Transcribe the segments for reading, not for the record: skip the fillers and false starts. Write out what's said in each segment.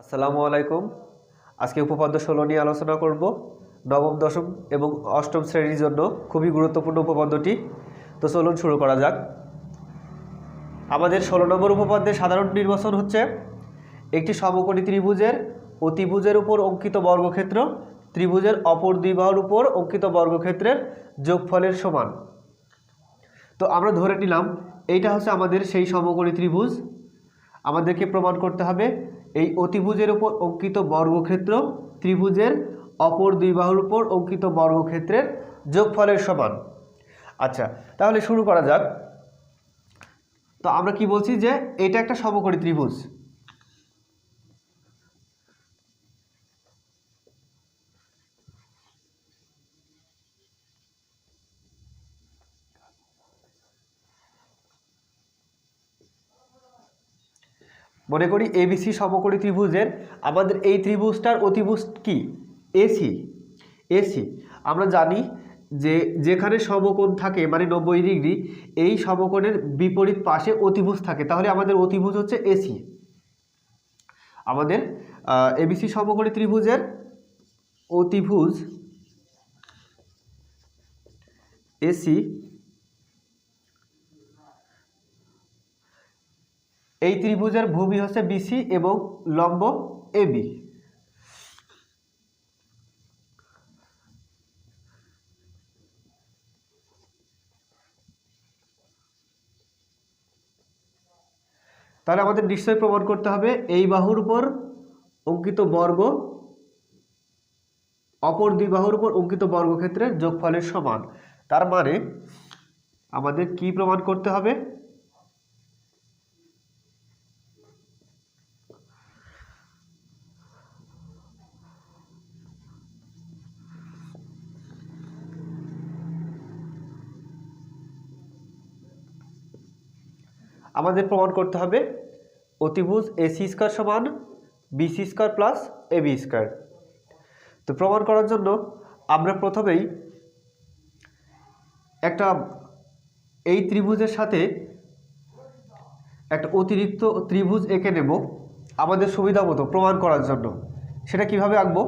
আসসালামু আলাইকুম। আজকে উপপাদ্য 16 নিয়ে আলোচনা করব। নবম, দশম এবং অষ্টম শ্রেণীর জন্য খুবই গুরুত্বপূর্ণ উপপাদ্যটি। তো চলুন শুরু করা যাক। আমাদের 16 নম্বর উপপাদ্যের সাধারণ নির্বাচন হচ্ছে একটি সমকোণী ত্রিভুজের অতিভুজের উপর অঙ্কিত বর্গক্ষেত্র ত্রিভুজের অপর দুই বাহুর উপর অঙ্কিত বর্গক্ষেত্রের যোগফলের সমান। তো আমরা ধরে নিলাম এইটা হচ্ছে আমাদের সেই সমকোণী ত্রিভুজ। আমাদেরকে প্রমাণ করতে হবে এই অতিভুজের উপর অঙ্কিত বর্গক্ষেত্র ত্রিভুজের অপর দুই বাহুর উপর অঙ্কিত বর্গক্ষেত্রের যোগফলের সমান। আচ্ছা, তাহলে শুরু করা যাক। তো আমরা কি বলছি যে এটা একটা সমকোণী ত্রিভুজ। মনে করি এবিসি সমকোণী ত্রিভুজের আমাদের এই ত্রিভুজটার অতিভুজ কি? এসি। এসি আমরা জানি যে যেখানে সমকোণ থাকে মানে 90 ডিগ্রি, এই সমকোণের বিপরীত পাশে অতিভুজ থাকে, তাহলে আমাদের অতিভুজ হচ্ছে এসি। আমাদের এবিসি সমকোণী ত্রিভুজের অতিভুজ এসি, এই ত্রিভুজের ভূমি হচ্ছে বিসি এবং লম্ব এবি। তাহলে আমাদের নিশ্চয়ই প্রমাণ করতে হবে এই বাহুর উপর অঙ্কিত বর্গ অপর দুই বাহুর উপর অঙ্কিত বর্গক্ষেত্রের যোগফলের সমান। তার মানে আমাদের কি প্রমাণ করতে হবে? আমাদের প্রমাণ করতে হবে অতিভুজ এসি স্কয়ার সমান BC square plus AB square. তো প্রমাণ করার জন্য আমরা প্রথমেই একটা এই ত্রিভুজের সাথে একটা অতিরিক্ত ত্রিভুজ এঁকে নেব আমাদের সুবিধা মতো প্রমাণ করার জন্য। সেটা কিভাবে আঁকবো?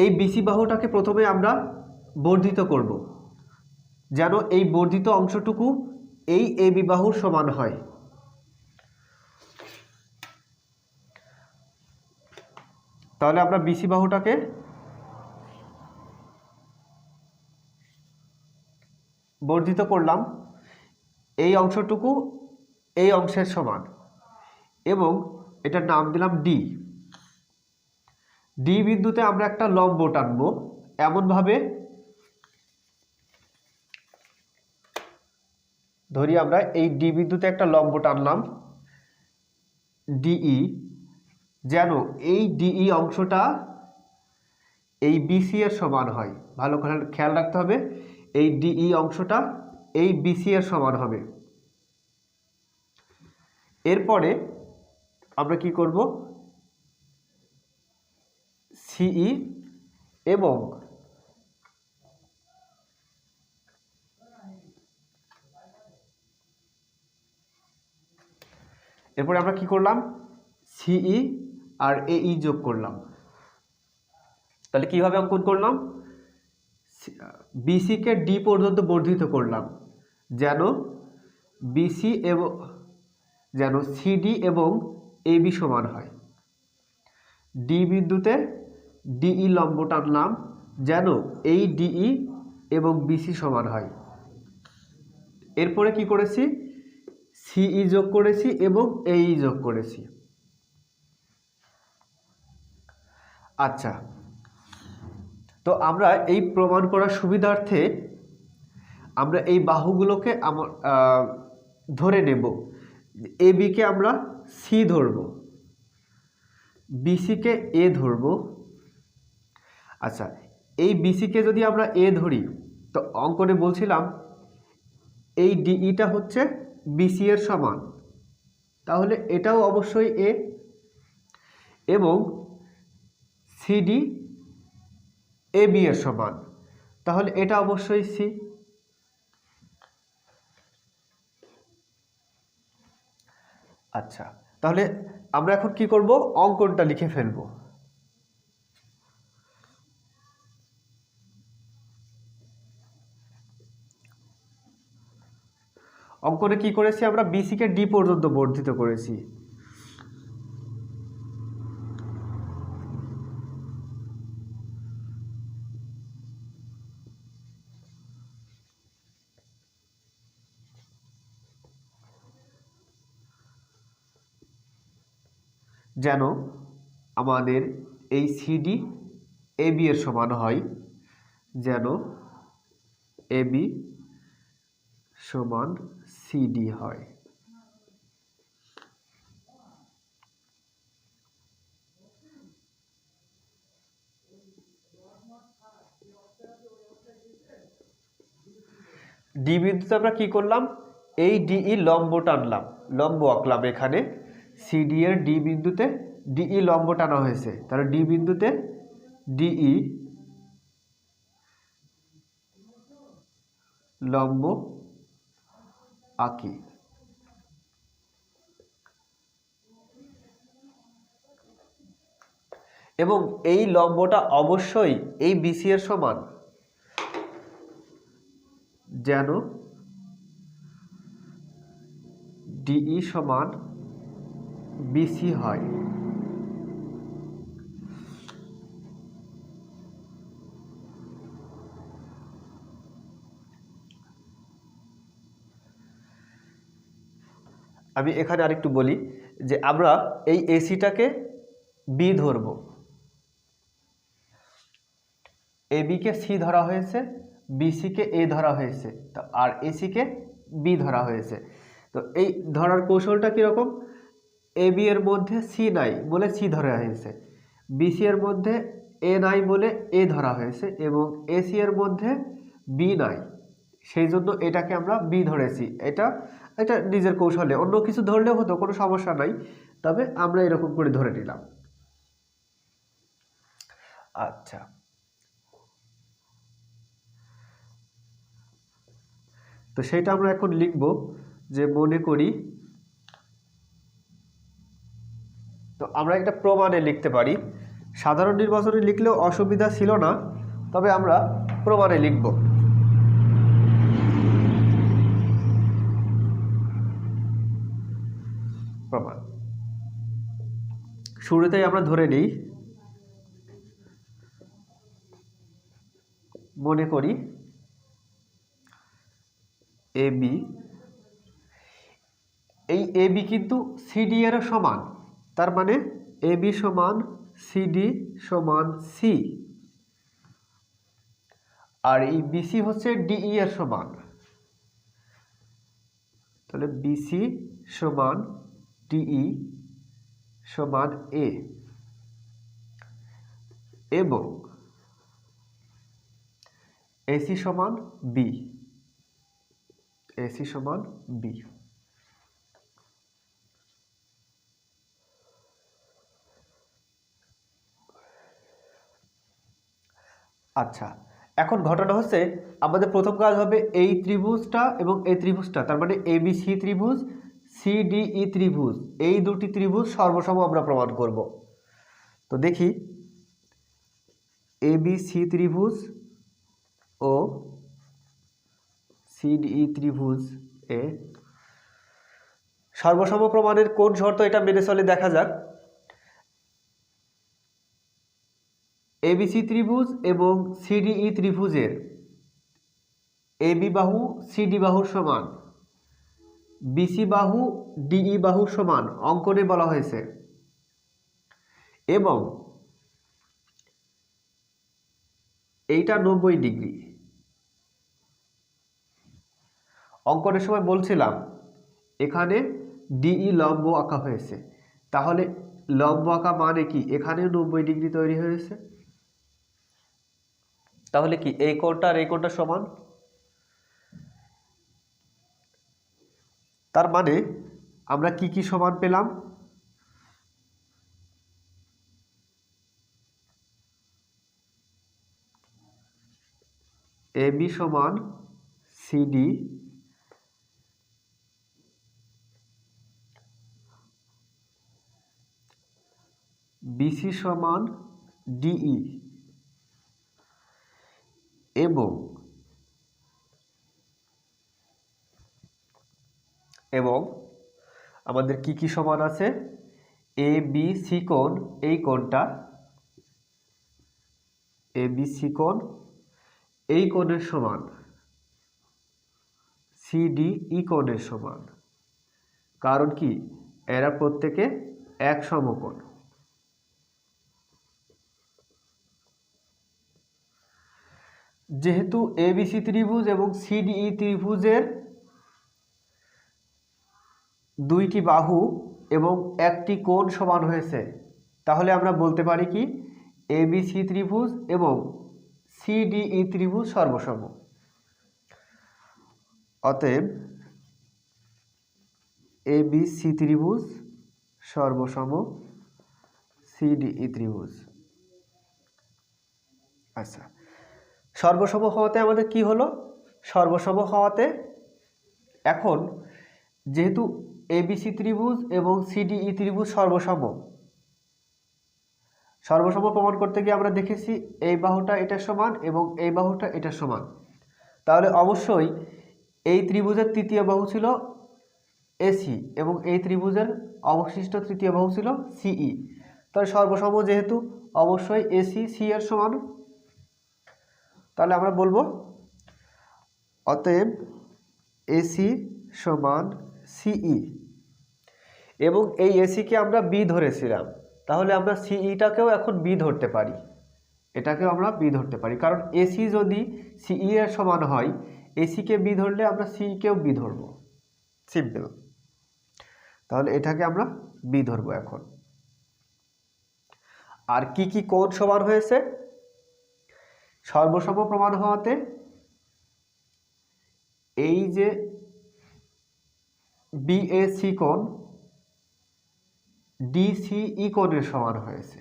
এই বিসি বাহুটাকে প্রথমে আমরা বর্ধিত করব যেন এই বর্ধিত অংশটুকু এই এবি বাহুর সমান হয়। তাহলে আমরা বিসি বাহুটাকে বর্ধিত করলাম এই অংশটুকু এই অংশের সমান এবং এটার নাম দিলাম ডি। ডি বিন্দুতে আমরা একটা লম্ব টানবো এমনভাবে, ধরি আমরা এই ডি বিন্দুতে একটা লম্ব টানলাম ডিই, যেন এই ডিই অংশটা এই বিসি এর সমান হয়। ভালো করে খেয়াল রাখতে হবে, এই ডিই অংশটা এই বিসি এর সমান হবে। এরপরে আমরা কি করব? সিই এবং এরপরে আমরা কি করলাম? সিই আর এই যোগ করলাম। তাহলে কিভাবে অঙ্কন করলাম? বিসি কে ডি পর্যন্ত বর্ধিত করলাম যেন বিসি এবং যেন সিডি এবং এবি সমান হয়। ডি বিন্দুতে ডিই লম্ব টানলাম যেন এই ডিই এবং বিসি সমান হয়। এরপরে কি করেছি? সিই যোগ করেছি এবং এই যোগ করেছি। আচ্ছা, তো আমরা এই প্রমাণ করার সুবিধার্থে আমরা এই বাহুগুলোকে ধরে নেব। এবি কে আমরা সি ধরব, বিসি কে এ ধরব। আচ্ছা, এই বিসি কে যদি আমরা এ ধরি, তো অঙ্কনে বলছিলাম এই ডিইটা হচ্ছে বিসি এর সমান, তাহলে এটাও অবশ্যই এ, এবং সিডি এ বি এর সমান, তাহলে এটা অবশ্যই সি। আচ্ছা, তাহলে আমরা এখন কি করব, অঙ্কনটা লিখে ফেলবো। অঙ্কনে কি করেছি আমরা, বিসি কে ডি পর্যন্ত বর্ধিত করেছি। যেন আমাদের এই সিডি এবি এর সমান হয়, যেন এবি সমান সিডি হয়। ডি বিন্দুতে আমরা কি করলাম, এই ডিই লম্ব টানলাম, লম্ব আঁকলাম এখানে। সিডি এর ডি বিন্দুতে ডিই লম্ব টানা হয়েছে, তাহলে ডি বিন্দুতে ডিই লম্ব আঁকি। এবং এই লম্বটা অবশ্যই এই বিসি এর সমান, যেন ডিই সমান বিসি হয়। আমি এখানে আরেকটু বলি যে আমরা এই এসিটাকে বি ধরব, এবি কে সি ধরা হয়েছে, বিসি কে এ ধরা হয়েছে, আর এসি কে বি ধরা হয়েছে। তো এই ধরার কৌশলটা কীরকম, এবি এর মধ্যে সি নাই বলে সি ধরা হয়েছে, বিসি এর মধ্যে এ নাই বলে এ ধরা হয়েছে, এবং এসি এর মধ্যে বি নাই, সেই জন্য এটাকে আমরা বি ধরেছি। এটা এটা নিজের কৌশলে, অন্য কিছু ধরলেও হতো, কোনো সমস্যা নাই, তবে আমরা এরকম করে ধরে নিলাম। আচ্ছা, তো সেটা আমরা এখন লিখব যে মনে করি, তো আমরা একটা প্রমাণে লিখতে পারি, সাধারণ নির্বাচনে লিখলেও অসুবিধা ছিল না, তবে আমরা প্রমাণে লিখব। প্রমাণ শুরুতেই আমরা ধরে নিই, মনে করি এবি, এই এবি কিন্তু সিডি এর সমান, তার মানে এবি সমান সিডি সমান সি, আর এই বিসি হচ্ছে ডিই এর সমান, তাহলে বিসি সমান ডিই সমান এ, এবং এসি সমান বি, এসি সমান বি। আচ্ছা, এখন ঘটনা হচ্ছে আমাদের প্রথম কাজ হবে এই ত্রিভুজটা এবং এই ত্রিভুজটা, তার মানে এবিসি ত্রিভুজ, সিডিই ত্রিভুজ, এই দুটি ত্রিভুজ সর্বসম আমরা প্রমাণ করব। তো দেখি, এবিসি ত্রিভুজ ও সিডিই ত্রিভুজ এ সর্বসম প্রমাণের কোন শর্ত এটা মেনে চলে দেখা যাক। এবিসি ত্রিভুজ এবং সিডিই ত্রিভুজের এবি বাহু সিডি বাহুর সমান, বিসি বাহু ডিই বাহুর সমান অঙ্কনে বলা হয়েছে, এবং এইটা 90 ডিগ্রি। অঙ্কনের সময় বলছিলাম এখানে ডিই লম্ব আঁকা হয়েছে, তাহলে লম্ব আঁকা মানে কি, এখানেও 90 ডিগ্রি তৈরি হয়েছে, তাহলে কি এই কোণটা আর এই কোণটা সমান, তার মানে আমরা কি কি সমান পেলাম, এবি সমান সিডি বিসি সমান ডিই এবং আমাদের কি সমান আছে, এ বি সি কোণ, এই কোণটা এ বি সি কোণ এই কোণের সমান সিডিই কোণের সমান। কারণ কি, এরা প্রত্যেকে এক সমকোণ। যেহেতু এবিসি ত্রিভুজ এবং সিডিই ত্রিভুজের দুইটি বাহু এবং একটি কোণ সমান হয়েছে, তাহলে আমরা বলতে পারি কি এবিসি ত্রিভুজ এবং সিডিই ত্রিভুজ সর্বসম। অতএব এবিসি ত্রিভুজ সর্বসম সিডিই ত্রিভুজ। আচ্ছা, সর্বসম হওয়াতে আমাদের কি হলো, সর্বসম হওয়াতে এখন যেহেতু এবিসি ত্রিভুজ এবং সিডিই ত্রিভুজ সর্বসম প্রমাণ করতে গিয়ে আমরা দেখেছি এই বাহুটা এটার সমান এবং এই বাহুটা এটার সমান, তাহলে অবশ্যই এই ত্রিভুজের তৃতীয় বাহু ছিল এসি এবং এই ত্রিভুজের অবশিষ্ট তৃতীয় বাহু ছিল সিই। তাহলে সর্বসম যেহেতু অবশ্যই এসি সি এর সমান, তাহলে আমরা বলবো অতএব এসি সমান সিই এবং এই এসিকে আমরা বি ধরেছিলাম, তাহলে আমরা সিইটাকেও এখন বি ধরতে পারি, এটাকেও আমরা বি ধরতে পারি। কারণ এসি যদি সিই এর সমান হয়, এসিকে বি ধরলে আমরা সিইকেও বি ধরব, সিম্পল। তাহলে এটাকে আমরা বি ধরবো এখন। আর কি কোণ সমান হয়েছে, সর্বসম প্রমাণ হওয়াতে এই যে বিএসি কোণ ডিসিই কোণের সমান হয়েছে,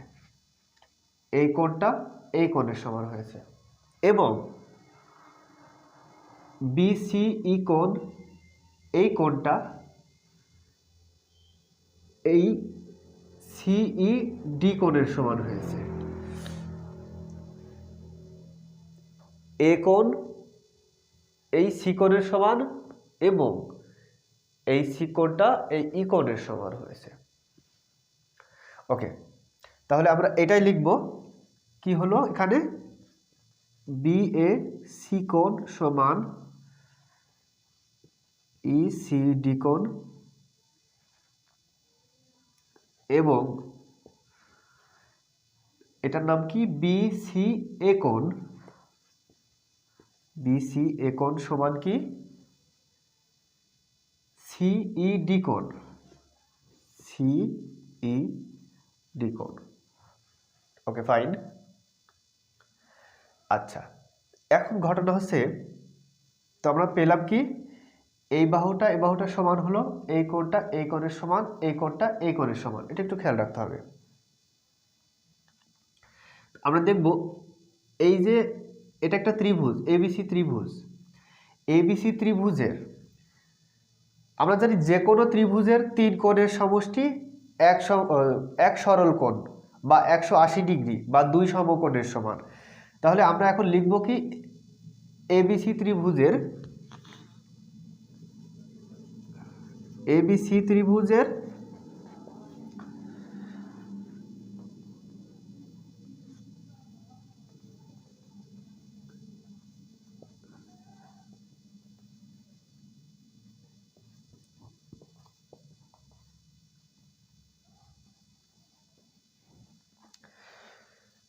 এই কোণটা এই কোণের সমান হয়েছে এবং বিসিই কোণ এই কোণটা এই সিইডি কোণের সমান হয়েছে। এ কোণ এই সি কোণের সমান এবং এই সি কোণটা এই ই কোণের সমান হয়েছে। ওকে, তাহলে আমরা এটাই লিখব, কি হলো এখানে বিএসি কোণ সমান ইসিডি কোণ এবং এটার নাম কি বিসিএ কোণ, বিসিএ কোণ সমান কি সিইডি কোণ, সিইডি কোণ। Okay fine. আচ্ছা, এখন ঘটনা হচ্ছে, তো আমরা পেলাম কি এই বাহুটা এই বাহুটার সমান হলো এই কোণটা এই কোণের সমান, এই কোণটা এই কোণের সমান, এটা একটু খেয়াল রাখতে হবে। আমরা দেখব এই যে এটা একটা ত্রিভুজ এবিসি ত্রিভুজ, এবিসি ত্রিভুজের আমরা জানি যে কোনো ত্রিভুজের তিন কোণের সমষ্টি এক সরল কোণ বা 180 ডিগ্রি বা দুই সমকোণের সমান। তাহলে আমরা এখন লিখব কি এবিসি ত্রিভুজের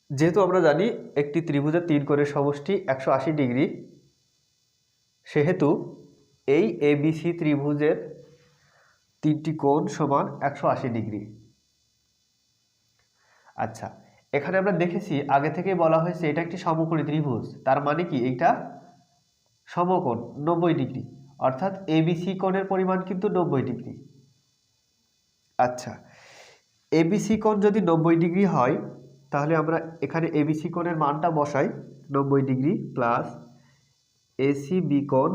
যেহেতু আমরা জানি একটি ত্রিভুজের তিন কোণের সমষ্টি 180 ডিগ্রি, সেহেতু এই এবিসি ত্রিভুজের তিনটি কোণ সমান 180 ডিগ্রি। আচ্ছা, এখানে আমরা দেখেছি আগে থেকে বলা হয়েছে এটা একটি সমকোণী ত্রিভুজ, তার মানে কি এটা সমকোণ 90 ডিগ্রি, অর্থাৎ এবিসি কোণের পরিমাণ কিন্তু 90 ডিগ্রি। আচ্ছা, এবিসি কোণ যদি 90 ডিগ্রি হয়, তাহলে আমরা এখানে এবিসি কোণের মানটা বসাই 90 ডিগ্রি প্লাস এসিবি কোণ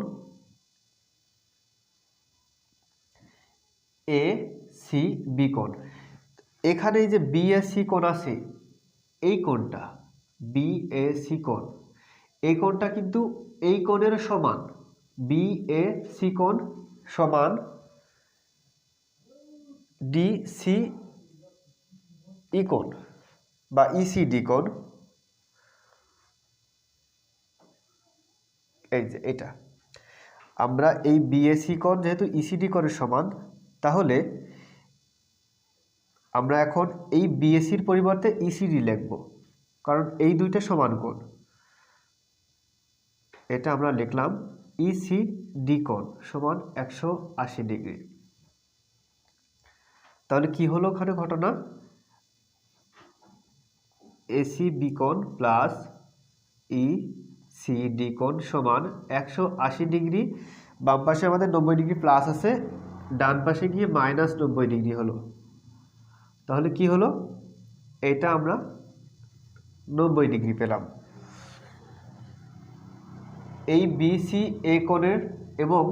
এসিবি কোণ। এখানে এই যে বিএসি কোণ আছে, এই কোণটা বিএসি কোণ, এই কোণটা কিন্তু এই কোণের সমান। বিএসি কোণ সমান ডিসিই কোণ বা ইসিডি কোণ। এই যে এটা আমরা এই বিএসি কোণ যেহেতু ইসিডি কোণের সমান, তাহলে আমরা এখন এই বিএসির পরিবর্তে ইসিডি লিখব, কারণ এই দুইটা সমান কোণ। এটা আমরা লিখলাম ইসিডি কোণ সমান 180 ডিগ্রি। তাহলে কি হলো ওখানে ঘটনা? এসিবি কোণ প্লাস ইসিডি কোণ সমান 180 ডিগ্রি। বাম পাশে আমাদের 90 ডিগ্রি প্লাস আছে, ডান পাশে গিয়ে -90 ডিগ্রি হলো। তাহলে কি হলো? এটা আমরা 90 ডিগ্রি পেলাম। এই বিসি এ কোণের এবং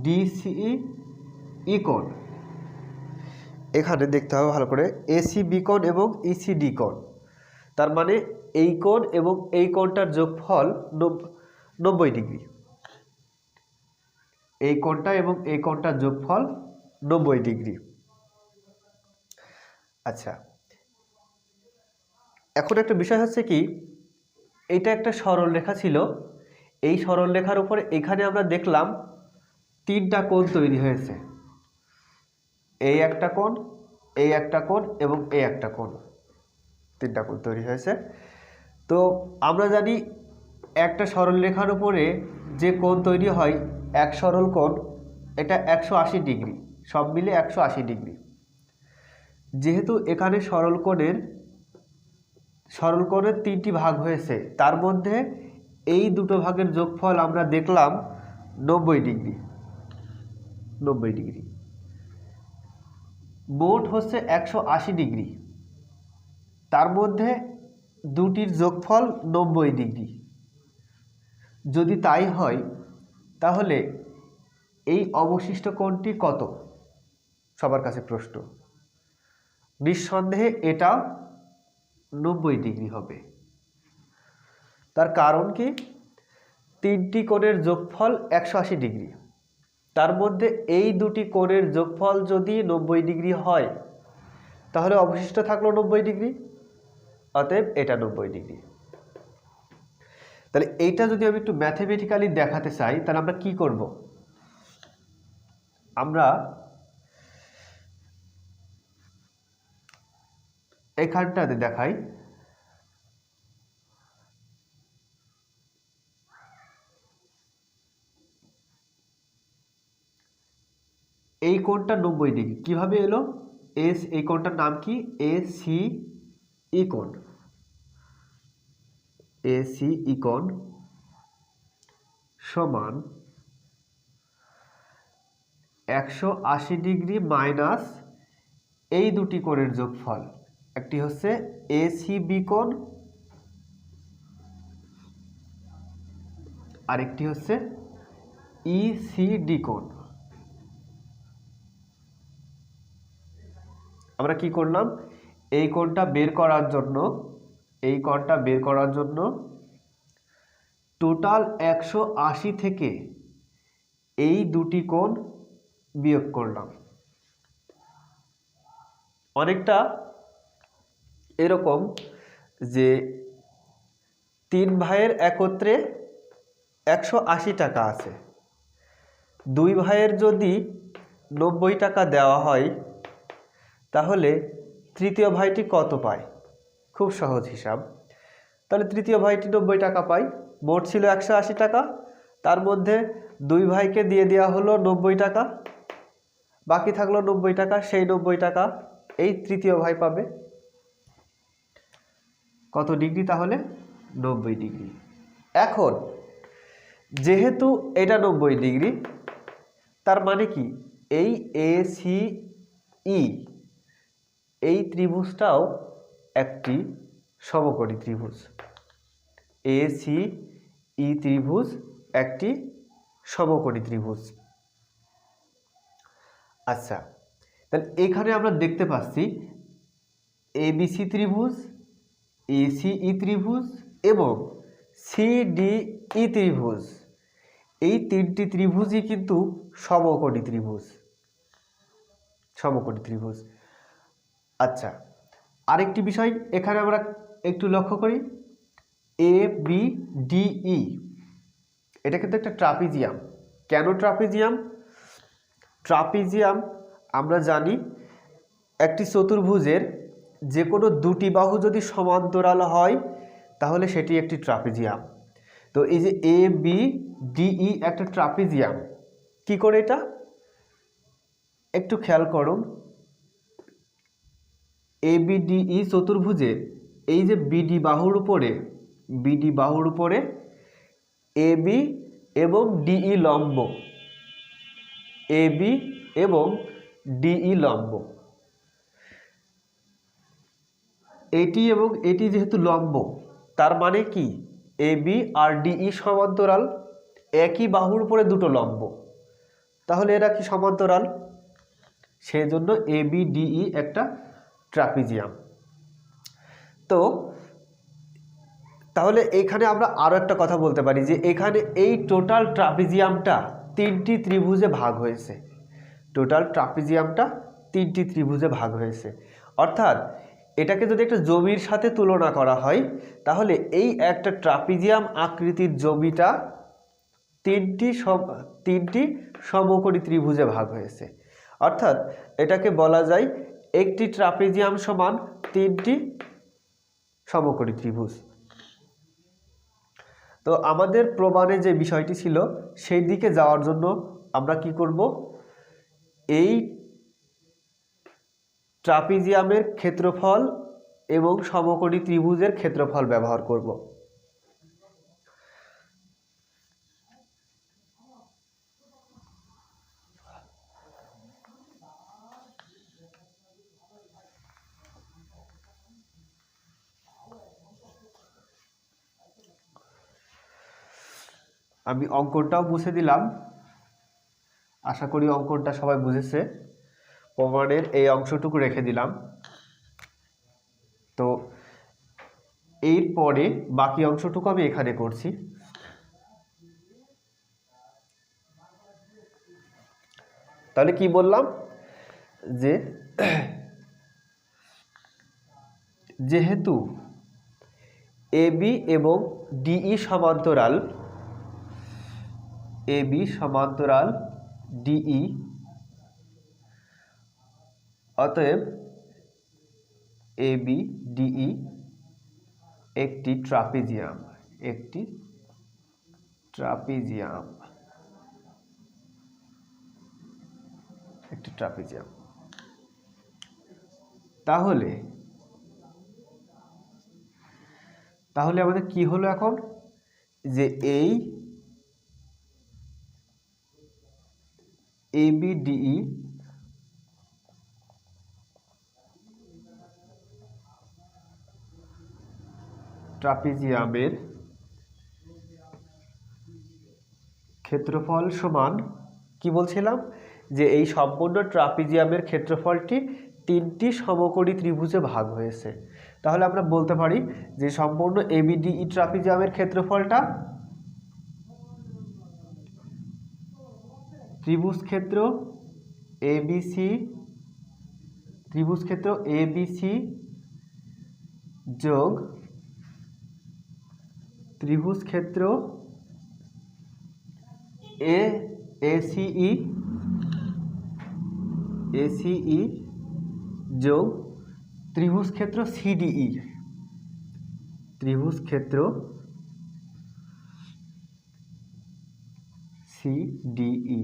ডিসিই কোণ এখানে দেখতে হবে ভালো করে, এসিবি কোণ এবং ইসিডি কোণ। তার মানে এই কোণ এবং এই কোণটার যোগফল 90 ডিগ্রি। এই কোণটা এবং এই কোণটার যোগফল 90 ডিগ্রি। আচ্ছা, এখন একটা বিষয় হচ্ছে কি, এটা একটা সরল রেখা ছিল। এই সরল রেখার উপরে এখানে আমরা দেখলাম তিনটা কোণ তৈরি হয়েছে। এই একটা কোণ, এই একটা কোণ এবং এই একটা কোণ, তিনটা কোণ তৈরি হয়েছে। তো আমরা জানি একটা সরল রেখার উপরে যে কোণ তৈরি হয়, এক সরল কোণ, এটা 180 ডিগ্রি, সব মিলে 180 ডিগ্রি। যেহেতু এখানে সরল কোণের তিনটি ভাগ হয়েছে, তার মধ্যে এই দুটো ভাগের যোগফল আমরা দেখলাম 90 ডিগ্রি। 90 ডিগ্রি মোট হচ্ছে 180 ডিগ্রি, তার মধ্যে দুটির যোগফল 90 ডিগ্রি। যদি তাই হয় তাহলে এই অবশিষ্ট কোণটি কত? সবার কাছে প্রশ্ন। নিঃসন্দেহে এটা 90 ডিগ্রি হবে। তার কারণ কি? তিনটি কোণের যোগফল 180 ডিগ্রি, তার মধ্যে এই দুটি কোণের যোগফল যদি 90 ডিগ্রি হয়, তাহলে অবশিষ্ট থাকলো 90 ডিগ্রি, অতএব এটা 90 ডিগ্রি। তাহলে এইটা যদি আমি একটু ম্যাথমেটিক্যালি দেখাতে চাই, তাহলে আমরা কি করব? আমরা এখানটাতে দেখাই। এই কোণটা 90 ডিগ্রি কিভাবে এলো? এই কোণটার নাম কি? এসিই কোণ। এসিই কোণ সমান 180 ডিগ্রি মাইনাস এই দুটি কোণের যোগফল। একটি হচ্ছে এসিবি কোণ, আরেকটি হচ্ছে ইসিডি কোণ। আমরা কি করলাম? এই কোণটা বের করার জন্য টোটাল 180 থেকে এই দুটি কোণ বিয়োগ করলাম। অনেকটা এরকম যে 3 ভাইয়ের একত্রে 180 টাকা আছে, 2 ভাইয়ের যদি 90 টাকা দেওয়া হয়, তাহলে তৃতীয় ভাইটি কত পায়? খুব সহজ হিসাব। তাহলে তৃতীয় ভাইটি 90 টাকা পায়। মোট ছিল 180 টাকা, তার মধ্যে 2 ভাইকে দিয়ে দেওয়া হলো 90 টাকা, বাকি থাকলো 90 টাকা। সেই 90 টাকা এই তৃতীয় ভাই পাবে। কত ডিগ্রি তাহলে? 90 ডিগ্রি। এখন যেহেতু এটা 90 ডিগ্রি, তার মানে কি এই এসিই এই ত্রিভুজটাও একটি সমকোণী ত্রিভুজ। এসিই ত্রিভুজ একটি সমকোণী ত্রিভুজ। আচ্ছা, তাহলে এখানে আমরা দেখতে পাচ্ছি এবিসি ত্রিভুজ, এসিই ত্রিভুজ এবং সিডিই ত্রিভুজ, এই তিনটি ত্রিভুজই কিন্তু সমকোণী ত্রিভুজ। সমকোণী ত্রিভুজ। আচ্ছা, আরেকটি বিষয় এখানে আমরা একটু লক্ষ্য করি, এ বি ডিই, এটা কিন্তু একটা ট্রাপিজিয়াম। কেন ট্রাপিজিয়াম? ট্রাপিজিয়াম আমরা জানি একটি চতুর্ভুজের যে কোনো দুটি বাহু যদি সমান্তরাল হয় তাহলে সেটি একটি ট্রাপিজিয়াম। তো এই যে এ বি ডিই একটা ট্রাপিজিয়াম। কি করে এটা একটু খেয়াল করুন। এ বি ডিই চতুর্ভুজের এই যে বিডি বাহুর উপরে এ বি এবং ডিই লম্ব, এ বি এবং ডিই লম্ব, এটি এবং এটি যেহেতু লম্ব, তার মানে কি এ বি আর ডিই সমান্তরাল, একই বাহুর উপরে দুটো লম্ব, তাহলে এরা কি সমান্তরাল, সেজন্য এ বি ডিই একটা ট্রাপিজিয়াম। তো তাহলে এখানে আমরা আরও একটা কথা বলতে পারি যে এখানে এই টোটাল ট্রাপিজিয়ামটা তিনটি ত্রিভুজে ভাগ হয়েছে। টোটাল ট্রাপিজিয়ামটা তিনটি ত্রিভুজে ভাগ হয়েছে, অর্থাৎ এটাকে যদি একটা জমির সাথে তুলনা করা হয় তাহলে এই একটা ট্রাপিজিয়াম আকৃতির জমিটা তিনটি সমকোণী ত্রিভুজে ভাগ হয়েছে। অর্থাৎ এটাকে বলা যায় একটি ট্রাপিজিয়াম সমান তিনটি সমকোণী ত্রিভুজ। তো আমাদের প্রমাণে যে বিষয়টি ছিল সেই দিকে যাওয়ার জন্য আমরা কি করব, এই ট্রাপিজিয়ামের ক্ষেত্রফল এবং সমকোণী ত্রিভুজের ক্ষেত্রফল ব্যবহার করব। আমি অঙ্কনটাও মুছে দিলাম, আশা করি অঙ্কনটা সবাই বুঝেছে। প্রমাণের এই অংশটুকু রেখে দিলাম। তো এরপরে বাকি অংশটুকু আমি এখানে করছি। তাহলে কি বললাম যে যেহেতু এবি এবং ডিই সমান্তরাল, এবি সমান্তরাল ডিই, অতএব এবি ডিই একটি ট্রাপিজিয়াম, একটি ট্রাপিজিয়াম, একটি ট্রাপিজিয়াম। তাহলে আমাদের কি হলো এখন, যে এই এবিডিই ট্রাপিজিয়ামের ক্ষেত্রফল সমান, কি বলছিলাম, যে এই সম্পূর্ণ ট্রাপিজিয়ামের ক্ষেত্রফলটি তিনটি সমকোণী ত্রিভুজে ভাগ হয়েছে। তাহলে আমরা বলতে পারি যে সম্পূর্ণ এবিডিই ট্রাপিজিয়ামের ক্ষেত্রফলটা ত্রিভুজ ক্ষেত্র এবিসি, ত্রিভুজ ক্ষেত্র এবিসি যোগ ত্রিভুজ ক্ষেত্র এসিই যোগ ত্রিভুজ ক্ষেত্র সিডিই, ত্রিভুজ ক্ষেত্র সিডিই।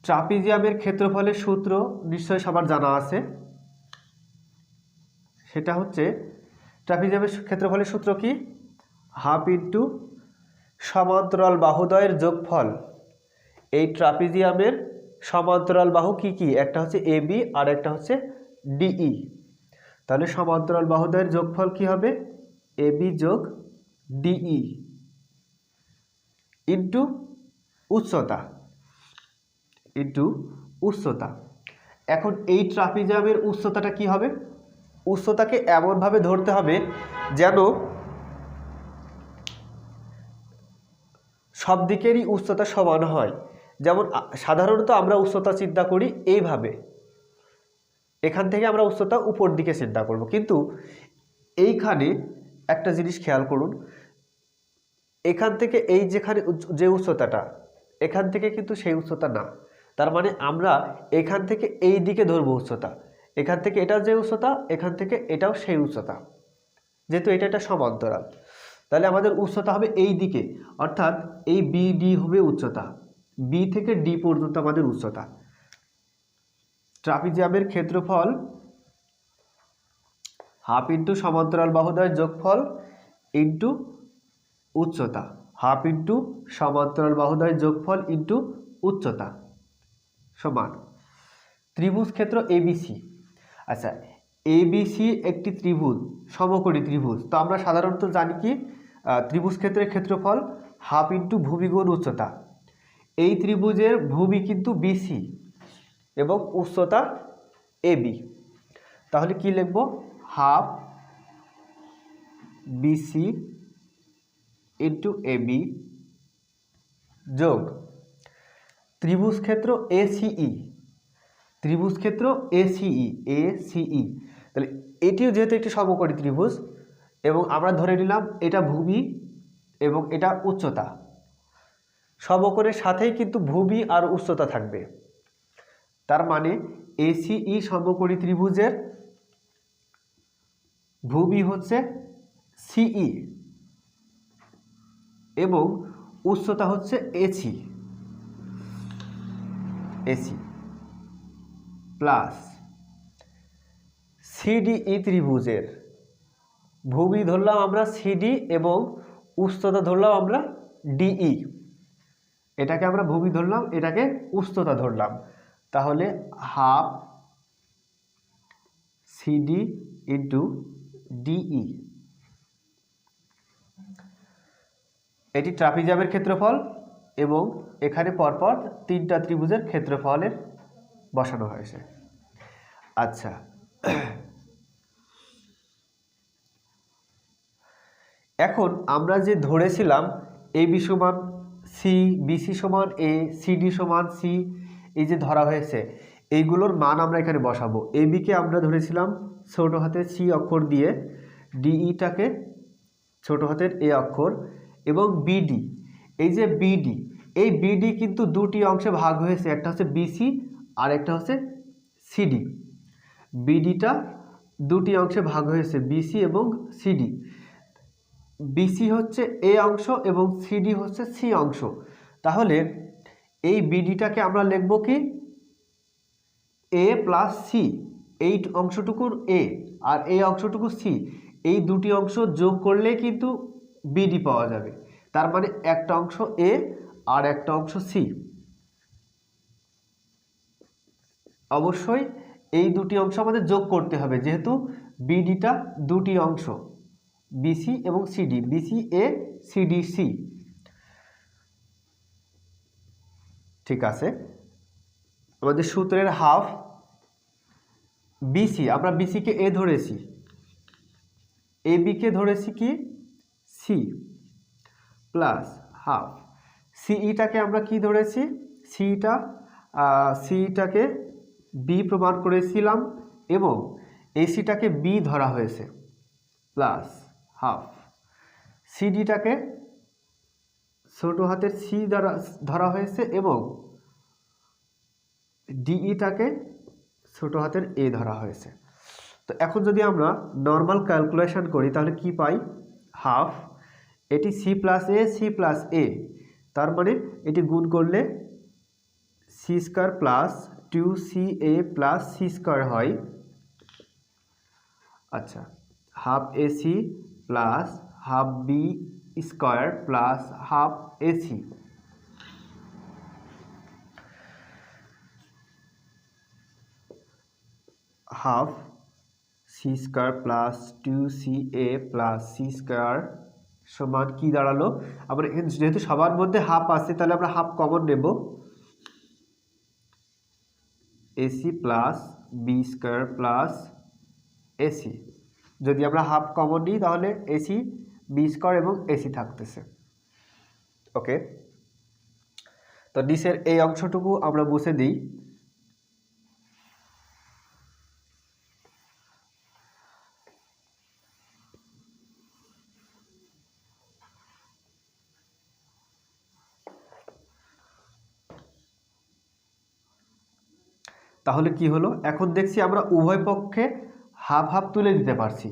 ট্রাপিজিয়ামের ক্ষেত্রফলের সূত্র নিশ্চয়ই সবার জানা আছে, সেটা হচ্ছে ট্রাপিজিয়ামের ক্ষেত্রফলের সূত্র কি, হাফ ইন্টু সমান্তরাল বাহুদ্বয়ের যোগফল। এই ট্রাপিজিয়ামের সমান্তরাল বাহু কি কি, একটা হচ্ছে এবি আর একটা হচ্ছে ডিই। তাহলে সমান্তরাল বাহুদ্বয়ের যোগফল কি হবে, এবি যোগ ডিই ইন্টু উচ্চতা, ইন্টু উচ্চতা। এখন এই ট্রাপিজিয়ামের উচ্চতাটা কি হবে? উচ্চতাকে এমনভাবে ধরতে হবে যেন সব দিকেরই উচ্চতা সমান হয়। যেমন সাধারণত আমরা উচ্চতা চিন্তা করি এইভাবে, এখান থেকে আমরা উচ্চতা উপর দিকে চিন্তা করব, কিন্তু এইখানে একটা জিনিস খেয়াল করুন, এখান থেকে এই যেখানে যে উচ্চতাটা, এখান থেকে কিন্তু সেই উচ্চতা না। তার মানে আমরা এখান থেকে এই দিকে ধরবো উচ্চতা, এখান থেকে এটা যে উচ্চতা, এখান থেকে এটাও সেই উচ্চতা, যেহেতু এটা একটা সমান্তরাল। তাহলে আমাদের উচ্চতা হবে এই দিকে, অর্থাৎ এই বিডি হবে উচ্চতা, বি থেকে ডি পর্যন্ত আমাদের উচ্চতা। ট্রাপিজিয়ামের ক্ষেত্রফল হাফ ইন্টু সমান্তরাল বাহুদ্বয়ের যোগফল ইন্টু উচ্চতা, হাফ ইন্টু সমান্তরাল বাহুদ্বয়ের যোগফল ইন্টু উচ্চতা সমান ত্রিভুজ ক্ষেত্র এবিসি। আচ্ছা, এবিসি একটি ত্রিভুজ, সমকোণী ত্রিভুজ। তো আমরা সাধারণত জানি কি ত্রিভুজ ক্ষেত্রের ক্ষেত্রফল হাফ ইন্টু ভূমি গুণ উচ্চতা। এই ত্রিভুজের ভূমি কিন্তু বিসি এবং উচ্চতা এবি। তাহলে কি লিখব? হাফ বিসি ইন্টু এবি যোগ ত্রিভুজ ক্ষেত্র এসিই, ত্রিভুজ ক্ষেত্র এসিই, এসিই। তাহলে এটিও যেহেতু একটি সমকোণী ত্রিভুজ এবং আমরা ধরে নিলাম এটা ভূমি এবং এটা উচ্চতা, সমকোণের সাথেই কিন্তু ভূমি আর উচ্চতা থাকবে। তার মানে এসিই সমকোণী ত্রিভুজের ভূমি হচ্ছে সিই এবং উচ্চতা হচ্ছে এসি, এসি প্লাস সিডিই ত্রিভুজের ভূমি ধরলাম আমরা সিডি এবং উচ্চতা ধরলাম আমরা ডিই। এটাকে আমরা ভূমি ধরলাম, এটাকে উচ্চতা ধরলাম। তাহলে হাফ সিডি ইন্টু ডিই। এটি ট্রাপিজিয়ামের ক্ষেত্রফল এবং এখানে পরপর তিনটা ত্রিভুজের ক্ষেত্রফলের বসানো হয়েছে। আচ্ছা, এখন আমরা যে ধরেছিলাম এবি সমান সি, বিসি সমান এ, সিডি সমান সি, এই যে ধরা হয়েছে এইগুলোর মান আমরা এখানে বসাবো। এবিকে আমরা ধরেছিলাম ছোট হাতের সি অক্ষর দিয়ে, ডিইটাকে ছোট হাতের এ অক্ষর এবং বিডি, এই যে বিডি, এই বিডি কিন্তু দুটি অংশে ভাগ হয়েছে, একটা হচ্ছে বিসি আর একটা হচ্ছে সিডি। বিডিটা দুটি অংশে ভাগ হয়েছে, বিসি এবং সিডি। বিসি হচ্ছে এ অংশ এবং সিডি হচ্ছে সি অংশ। তাহলে এই বিডিটাকে আমরা লিখব কি এ প্লাস সি, এই অংশটুকুর এ আর এই অংশটুকু সি, এই দুটি অংশ যোগ করলে কিন্তু বিডি পাওয়া যাবে। তার মানে একটা অংশ এ আর একটা অংশ সি। অবশ্যই এই দুটি অংশ আমাদের যোগ করতে হবে, যেহেতু বিডিটা দুটি অংশ, বিসি এবং সিডি, বিসি এ সিডি সি। ঠিক আছে, আমাদের সূত্রের হাফ বিসি, আমরা বিসিকে এ ধরেছি, এবিকে ধরেছি কি সি, প্লাস হাফ সিইটাকে আমরা কি ধরেছি, সিটাকে বি প্রমাণ করেছিলাম এবং এসিটাকে বি ধরা হয়েছে, প্লাস হাফ সিডিটাকে ছোট হাতের সি দ্বারা ধরা হয়েছে এবং ডিইটাকে ছোট হাতের এ ধরা হয়েছে। তো এখন যদি আমরা নর্মাল ক্যালকুলেশন করি তাহলে কি পাই? হাফ, এটি C plus A, C plus A, তার মানে এটি গুণ করলে C square plus 2ca plus C square হয়। আচ্ছা, half AC plus half B square plus half AC, half C square plus 2ca plus C square সমান কি দাঁড়ালো? আমরা যেহেতু সবার মধ্যে হাফ আছে তাহলে আমরা হাফ কমন নেব AC plus B square plus AC. যদি আমরা হাফ কমন নিই তাহলে এসি বি স্কোয়ার এবং এসি থাকতেছে। ওকে, তো নিচের এই অংশটুকু আমরা মুছে দিই। তাহলে কি হলো, এখন দেখছি আমরা উভয় পক্ষে হাফ হাফ তুলে দিতে পারছি।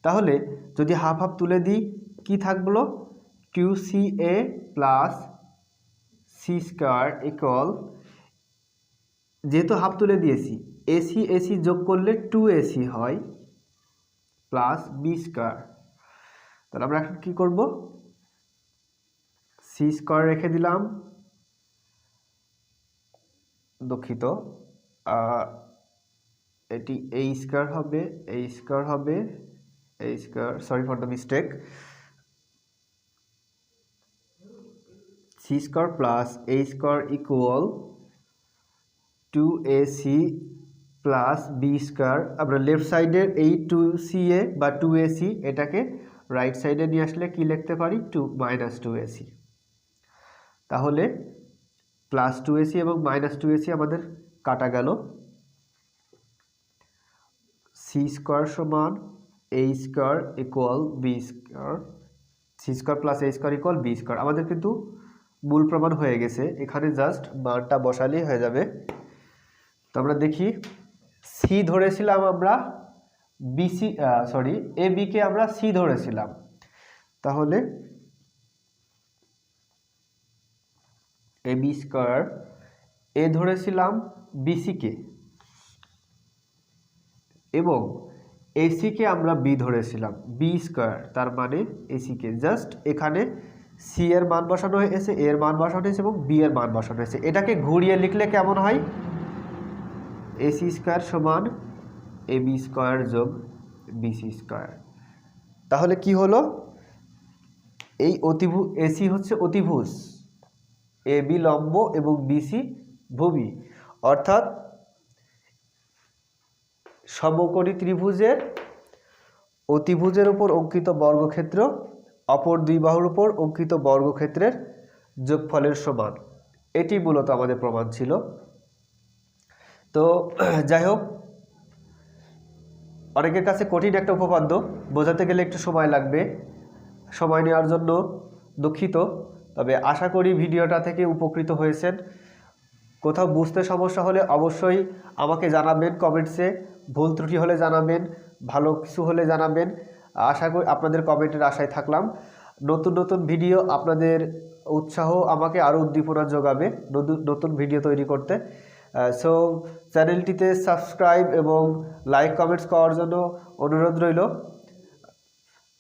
তাহলে যদি হাফ হাফ তুলে দিই কি থাকলো, টু সি এ প্লাস সি স্কোয়ার ইকুয়াল, যেহেতু হাফ তুলে দিয়েছি এসি এসি যোগ করলে টু এসি হয় প্লাস বি স্কোয়ার। তাহলে আমরা এখন কী করব, সি স্কোয়ার রেখে দিলাম, দুঃখিত এটি এ স্কোয়ার হবে, এ স্কোয়ার হবে, A square, sorry for the mistake, C square plus A square equal to A C plus B square. আমরা লেফট সাইডের এই টু সি এ বা টু এ সি এটাকে রাইট সাইডে নিয়ে আসলে কি লিখতে পারি, two minus two A C. তাহলে প্লাস টু এ সি এবং মাইনাস টু এ সি আমাদের কাটা গেল। সি স্কোয়ার সমান A square equal B square, C square plus A square equal B square. আমাদের কিন্তু মূল প্রমাণ হয়ে গেছে, এখানে জাস্ট মানটা বসালেই হয়ে যাবে। তো আমরা দেখি, সি ধরেছিলাম আমরা বিসি, সরি এ বিকে আমরা সি ধরেছিলাম, তাহলে এ বি স্কোয়ার, এ ধরেছিলাম বিসিকে এবং এসিকে আমরা বি ধরেছিলাম, বি স্কোয়ার তার মানে এসিকে। জাস্ট এখানে সি এর মান বসানো হয়েছে, এ এর মান বসানো হয়েছে এবং বি এর মান বসানো হয়েছে। এটাকে ঘুরিয়ে লিখলে কেমন হয়, এসি স্কোয়ার সমান এ বি স্কোয়ার যোগ বিসি স্কোয়ার। তাহলে কি হলো, এই এসি হচ্ছে অতিভুজ, এ বি লম্ব এবং বিসি ভূমি, অর্থাৎ সমকোণী ত্রিভুজের অতিভুজের উপর অঙ্কিত বর্গক্ষেত্র অপর দুই বাহুর উপর অঙ্কিত বর্গক্ষেত্রের যোগফলের সমান। এটি মূলত আমাদের প্রমাণ ছিল। তো যাই হোক, অনেকের কাছে কঠিন একটা উপপাদ্য, বোঝাতে গেলে একটু সময় লাগবে, সময় নেওয়ার জন্য দুঃখিত। তবে আশা করি ভিডিওটা থেকে উপকৃত হয়েছেন। কোথাও বুঝতে সমস্যা হলে অবশ্যই আমাকে জানাবেন কমেন্টসে, ভুল ত্রুটি হলে জানাবেন, ভালো কিছু হলে জানাবেন। আশা করি আপনাদের কমেন্টের আশায় থাকলাম। নতুন নতুন ভিডিও, আপনাদের উৎসাহ আমাকে আরও উদ্দীপনা যোগাবে নতুন ভিডিও তৈরি করতে। সো চ্যানেলটিতে সাবস্ক্রাইব এবং লাইক কমেন্টস করার জন্য অনুরোধ রইল।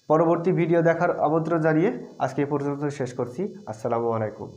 পরবর্তী ভিডিও দেখার আমন্ত্রণ জানিয়ে আজকে এই পর্যন্ত শেষ করছি। আসসালামু আলাইকুম।